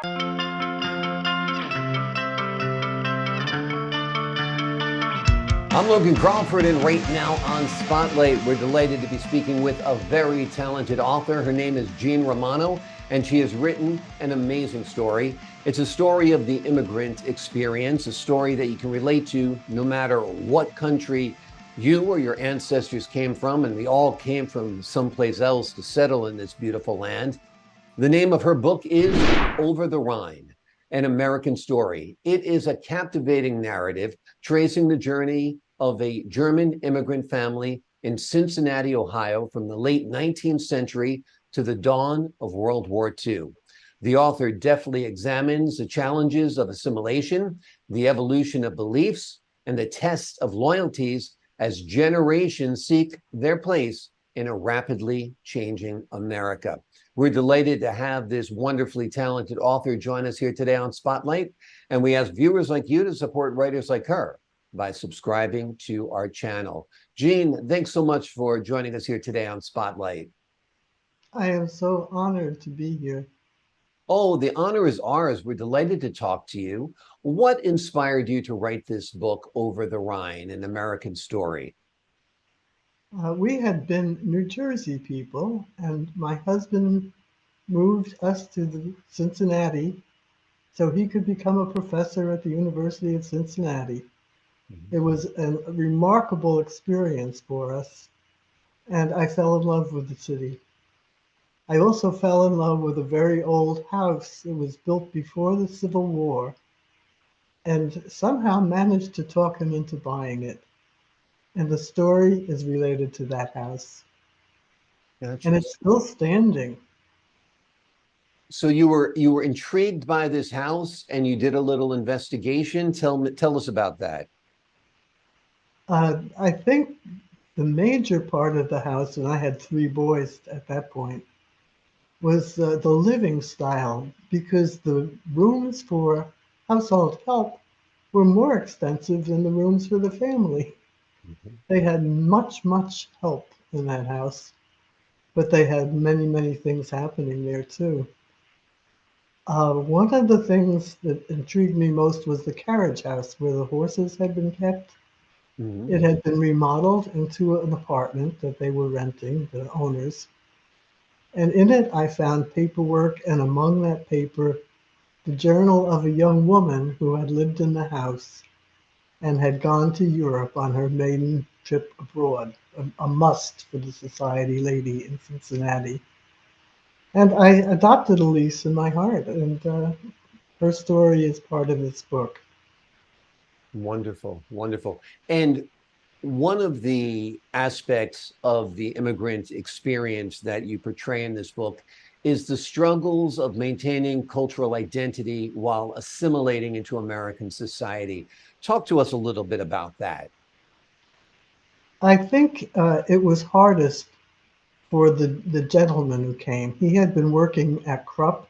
I'm Logan Crawford, and right now on Spotlight, we're delighted to be speaking with a very talented author. Her name is Jean Romano, and she has written an amazing story. It's a story of the immigrant experience, a story that you can relate to no matter what country you or your ancestors came from, and we all came from someplace else to settle in this beautiful land. The name of her book is Over the Rhine, an American story. It is a captivating narrative tracing the journey of a German immigrant family in Cincinnati, Ohio, from the late 19th century to the dawn of World War II. The author deftly examines the challenges of assimilation, the evolution of beliefs, and the test of loyalties as generations seek their place in a rapidly changing America. We're delighted to have this wonderfully talented author join us here today on Spotlight, and we ask viewers like you to support writers like her by subscribing to our channel. Jean, thanks so much for joining us here today on Spotlight. I am so honored to be here. Oh, the honor is ours. We're delighted to talk to you. What inspired you to write this book, Over the Rhine, an American story? We had been New Jersey people, and my husband moved us to Cincinnati so he could become a professor at the University of Cincinnati. It was a remarkable experience for us, and I fell in love with the city. I also fell in love with a very old house. It was built before the Civil War, and somehow managed to talk him into buying it. And the story is related to that house. And Gotcha. it's still standing. So you were intrigued by this house and you did a little investigation. Tell us about that. I think the major part of the house, and I had three boys at that point, was the living style because the rooms for household help were more expensive than the rooms for the family. Mhm. They had much, much help in that house, but they had many, many things happening there too. One of the things that intrigued me most was the carriage house where the horses had been kept. Mhm. It had been remodeled into an apartment that they were renting, the owners. And in it, I found paperwork, and among that paper, the journal of a young woman who had lived in the house and had gone to Europe on her maiden trip abroad, a must for the society lady in Cincinnati. And I adopted Elise in my heart, and her story is part of this book. Wonderful, wonderful. And one of the aspects of the immigrant experience that you portray in this book is the struggles of maintaining cultural identity while assimilating into American society. Talk to us a little bit about that. I think it was hardest for the gentleman who came. He had been working at Krupp,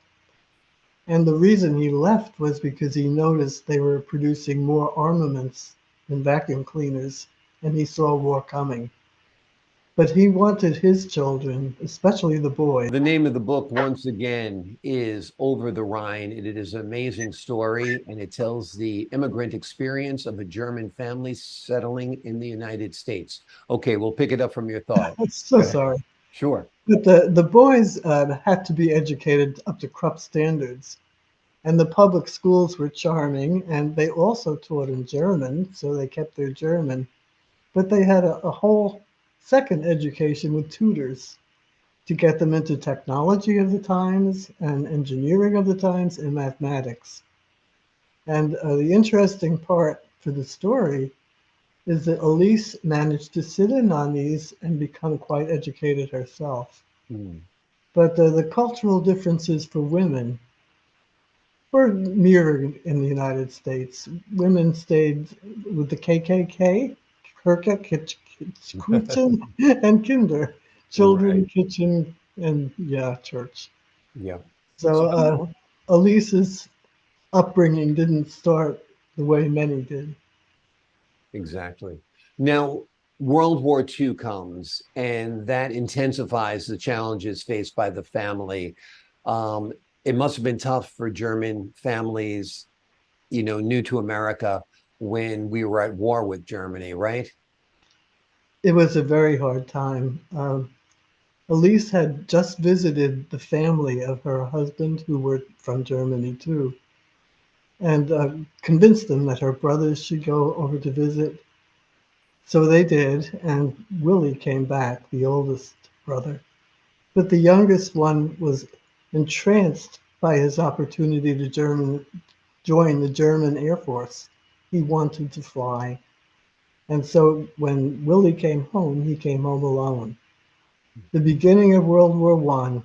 and the reason he left was because he noticed they were producing more armaments than vacuum cleaners, and he saw war coming. But he wanted his children, especially the boys. The name of the book, once again, is Over the Rhine. It is an amazing story, and it tells the immigrant experience of a German family settling in the United States. Okay, we'll pick it up from your thought. I'm so Go ahead. sorry. Sure. But the boys had to be educated up to Krupp standards. And the public schools were charming, and they also taught in German, so they kept their German. But they had a whole second education with tutors to get them into technology of the times and engineering of the times and mathematics. And the interesting part for the story is that Elise managed to sit in on these and become quite educated herself. Mm. But the cultural differences for women were mirrored in the United States. Women stayed with the KKK, Kirche, Kitchen, and Kinder, children, Right. kitchen, and yeah, church. Yeah. So So Elise's upbringing didn't start the way many did. exactly. Now, World War II comes, and that intensifies the challenges faced by the family. Um, it must have been tough for German families, new to America when we were at war with Germany, right? It was a very hard time. Elise had just visited the family of her husband, who were from Germany too, and convinced them that her brothers should go over to visit. So they did, and Willie came back, the oldest brother. But the youngest one was entranced by his opportunity to join the German Air Force. He wanted to fly. And so when Willie came home, he came home alone. The beginning of World War I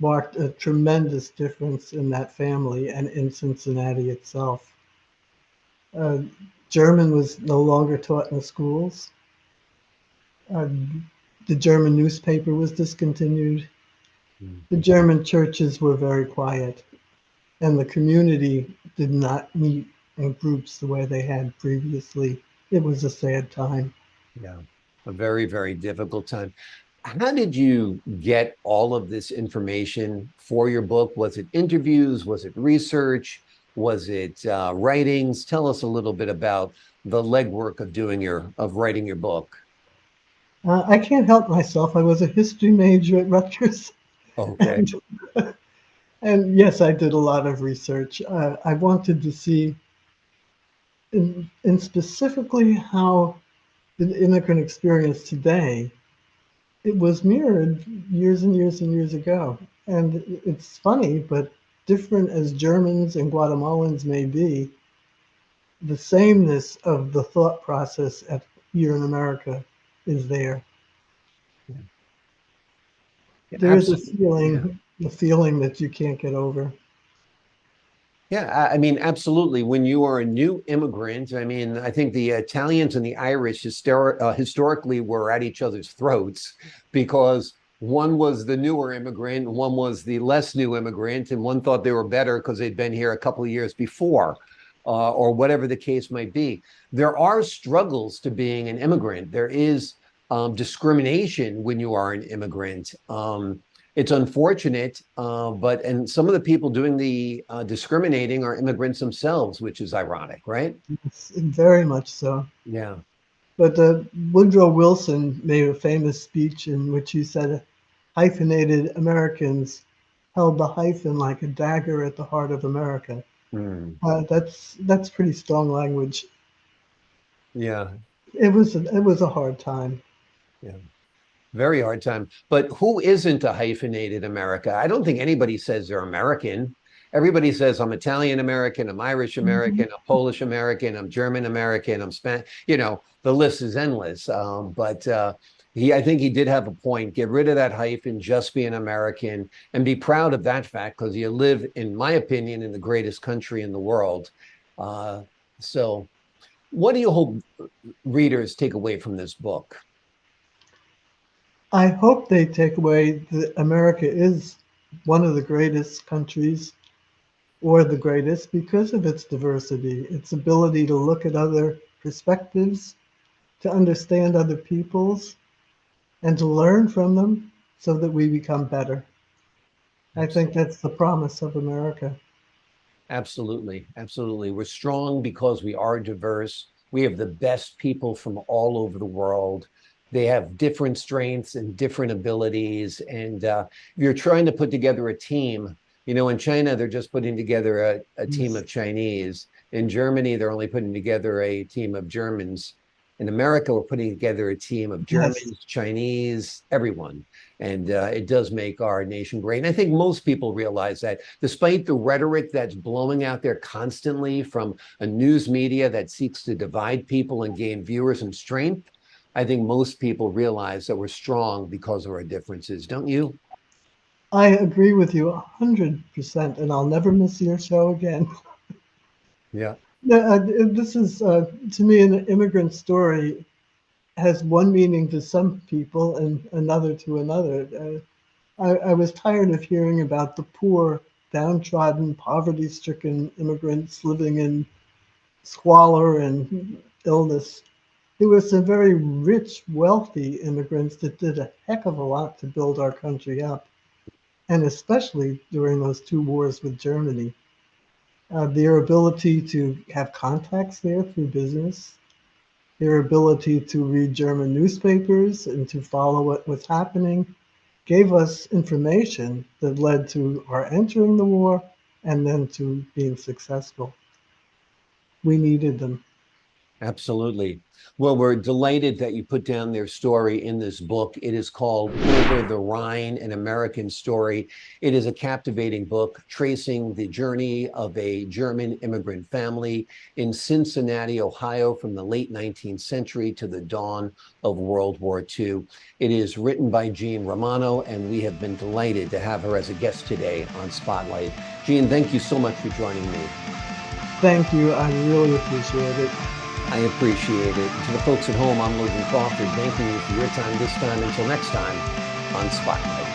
marked a tremendous difference in that family and in Cincinnati itself. Uh, German was no longer taught in the schools. Uh, the German newspaper was discontinued. Mm. The German churches were very quiet, and the community did not meet in groups the way they had previously. It was a sad time. Yeah, a very, very difficult time. How did you get all of this information for your book? Was it interviews? Was it research? Was it writings? Tell us a little bit about the legwork of writing your book. I can't help myself. I was a history major at Rutgers, Okay. and, and yes, I did a lot of research. I wanted to see, in specifically how the immigrant experience today, it was mirrored years and years and years ago. And it's funny, but different as Germans and Guatemalans may be, the sameness of the thought process here in America is there. Yeah, yeah, There is absolutely. Yeah. a feeling that you can't get over. Yeah, I mean, absolutely. When you are a new immigrant, I mean, I think the Italians and the Irish historically were at each other's throats because one was the newer immigrant, and one was the less new immigrant, and one thought they were better because they'd been here a couple of years before, or whatever the case might be. There are struggles to being an immigrant. There is discrimination when you are an immigrant. It's unfortunate, but and some of the people doing the discriminating are immigrants themselves, which is ironic, right? It's very much so. Yeah, But Woodrow Wilson made a famous speech in which he said hyphenated Americans held the hyphen like a dagger at the heart of America. mm. That's pretty strong language. Yeah, It was a hard time. yeah. Very hard time. But who isn't a hyphenated America? I don't think anybody says they're American. Everybody says I'm Italian American, I'm Irish Mhm. American, I'm Polish American, I'm German American, I'm Spanish. The list is endless. But I think he did have a point. Get rid of that hyphen, just be an American, and be proud of that fact because you live, in my opinion, in the greatest country in the world. Uh, so, what do you hope readers take away from this book? I hope they take away that America is one of the greatest countries or the greatest because of its diversity, its ability to look at other perspectives, to understand other peoples, and to learn from them so that we become better. I think Absolutely. that's the promise of America. Absolutely. Absolutely. We're strong because we are diverse. We have the best people from all over the world. They have different strengths and different abilities. And if you're trying to put together a team, in China, they're just putting together a team Yes. of Chinese. In Germany, they're only putting together a team of Germans. In America, we're putting together a team of Yes. Germans, Chinese, everyone. And it does make our nation great. And I think most people realize that, despite the rhetoric that's blowing out there constantly from a news media that seeks to divide people and gain viewers and strength. I think most people realize that we're strong because of our differences, don't you? I agree with you 100%, and I'll never miss your show again. Yeah. Yeah, this is, to me, an immigrant story has one meaning to some people and another to another. I was tired of hearing about the poor, downtrodden, poverty stricken immigrants living in squalor and illness. There were some very rich, wealthy immigrants that did a heck of a lot to build our country up. and especially during those two wars with Germany. Their ability to have contacts there through business, their ability to read German newspapers and to follow what was happening gave us information that led to our entering the war and then to being successful. We needed them. Absolutely. Well, we're delighted that you put down their story in this book. It is called Over the Rhine, an American Story. It is a captivating book tracing the journey of a German immigrant family in Cincinnati, Ohio, from the late 19th century to the dawn of World War II. It is written by Jean Romano, and we have been delighted to have her as a guest today on Spotlight. Jean, thank you so much for joining me. Thank you. I really appreciate it. I appreciate it. And to the folks at home, I'm Logan Crawford, thanking you for your time this time. Until next time on Spotlight.